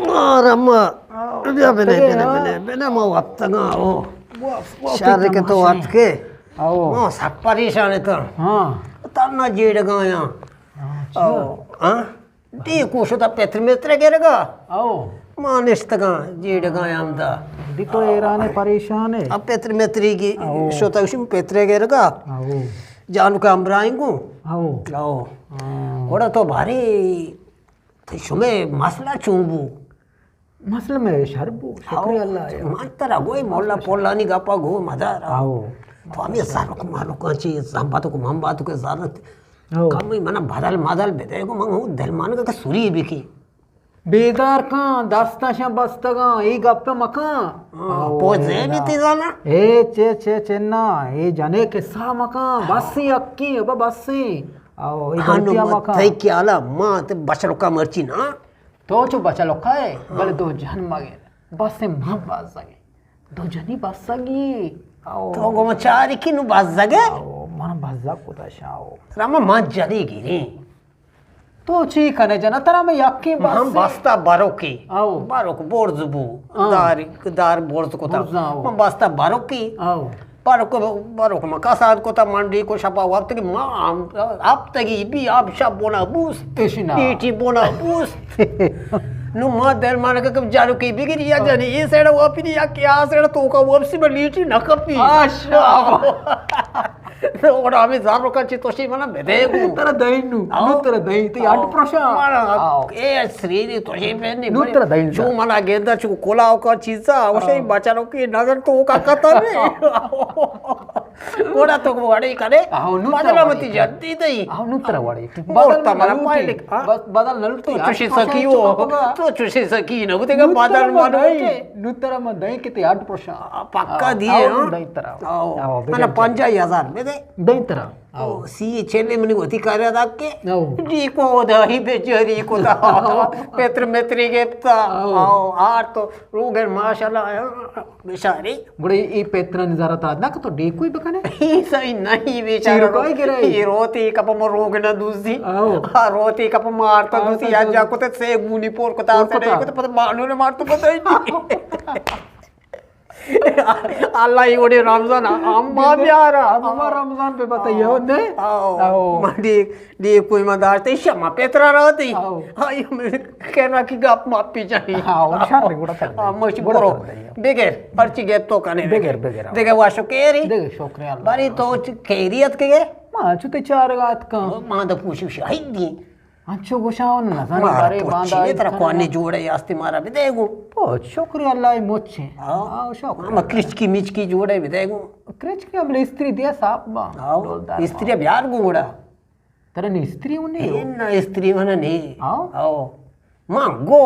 Rama, bene mau attanga oh. Shari ke to atke. Oh, sapari shane to. Tanna jid gaya. Oh, di kusho ta petri metre gerega. Oh. मानिश तक जीड़ गायम दा दितो एराने परेशान है अब पेत्र मेत्री की शोता उसी पेत्रे के रगा जानू का अमराएंगो आओ आओ ओड़ा तो भारी तो शुमे मसला चुंबू मसला में शरबू शुक्रिया अल्लाह है मातरा गोई मोल्ला पोल्ला नी गापा गो मजा आओ तो हमें सारों को मालूम कांची संबातों को मंबातों के ज़रूरत कम ही मना बदल मदल बेटे को मंगू दिलमान का सुरी भी की बेदार का दास्ता शा बस्ता का ये गप्पे मका पोजे नहीं तीजाना चे चेन्ना ये जाने के सा मका बस्सी अक्की अब बस्सी आओ ये गलतियां मका थे क्या ला माँ ते बचलों का मर्ची ना तो जो बचलों का है बले दो जन मागे बस से माँ बाज सके दो जनी बस सकी आओ तो गो मचारी की नु बाज सके आओ मन बाजा कोता शाओ रामा माँ जली गिरी तो ठीक है जना तरा में यक्की बस हम बस्ता बारोकी आओ बारोक बोर्जुबू दार बोर्ज को था हम बस्ता बारोकी आओ बारोक में कासाद को था मंडी को छपा हुआ अब तक माँ अब तक भी आप शब बोना बूस पीठी बोना बूस नु माँ दर मान के कब जानो की बिगड़ी या जाने ये सेड़ा वो अपनी या क्या सेड़ा तो का वो अब सी बलीटी न कपी और हमें ज़ारो का चितोशी मना बेदेगु तेरा दही नु तेरा दही ते 8% ए श्री तो ये पहने नु तेरा दही जो मना गेंदा चु कोलाओ का चीज़ा वैसे ही बचारों की नजर तो का कतर है कोड़ा तो वाड़े करे बदला मती जल्दी दही नु तेरा वाड़े बदल तमारा पाइले बदल नल तो चुशी सकी हो तो चुशी सकी न बुते का बदल मानो नु तेरा में दही किते 8% पक्का दिए दही तेरा मना 5000 में दही तेरा आओ सी चेले मनी होती कार्य दाग के डी को दही बेचरी को दा पेत्र मेत्री के ता आओ आर तो रोगर माशाल्लाह बेचारी बड़े ई पेत्र नजारा था ना तो डी कोई बकने ही सही नहीं बेचारा कोई गिरा ये रोती कप म रोग न दूसी हां रोती कप मार तो दूसी आज जा को ते से गुनी पोर को ता से को तो मानो ने मार तो पता ही नहीं अल्लाह ही ओडे रमजान अम्मा प्यारा अम्मा रमजान पे बताइए ने आओ मंडी दी कोई मदार ते शमा पेत्रा रहती हाय मैं कहना कि गप मापी चाहिए हां शार गुड़ा कर मच बोरो बेगेर पर्ची गेप तो कने बेगेर देखे वाशो केरी देखे शुक्रिया बारी तो खैरियत के मां चुते चार गात का मां द पूछी शाहिदी अच्छो गुशाओ न जाने बारे बांधा ये तरह कोने जोड़े आस्ते मारा भी देगो बहुत शुक्रिया अल्लाह मोचे आओ शुक्रिया हम क्रिच की मिच की जोड़े भी देगो क्रिच की हमले स्त्री दिया साहब बा आओ स्त्री बिहार गुंगड़ा तेरे ने स्त्री उन्हें ना स्त्री वना नहीं आओ मांगो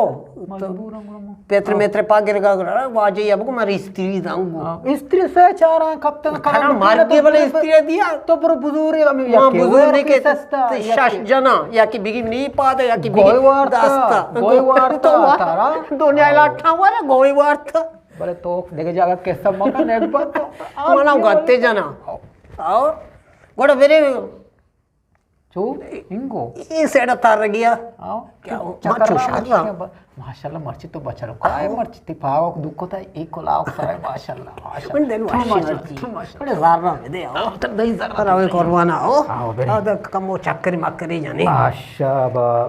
पेत्र मेत्र पागिर का वाजे अब को मारी स्त्री दांगो स्त्री से चारा कब तक खाना मार के वाले स्त्री दिया तो पर बुजुर्ग हमें या बुजुर्ग के शश जना या की बिगी नहीं पाते या की बिगी गोईवार तो तारा दुनिया लाठा वाला गोईवार था बोले तो देखे जागा कैसा मौका नेक बात मना गत्ते जना आओ गोड़ा मेरे चो इंगो ये सेड़ा तार गया आओ क्या माचो शाला माशाल्लाह मर्ची तो बचा लो काय मर्ची ते पाव को दुख होता है एक को लाओ सारे माशाल्लाह मन देनु माशाल्लाह बड़े ज़ारा में दे आओ तो दही ज़ारा करावे करवाना आओ आओ कमो चक्करी मक्करी जाने माशाल्लाह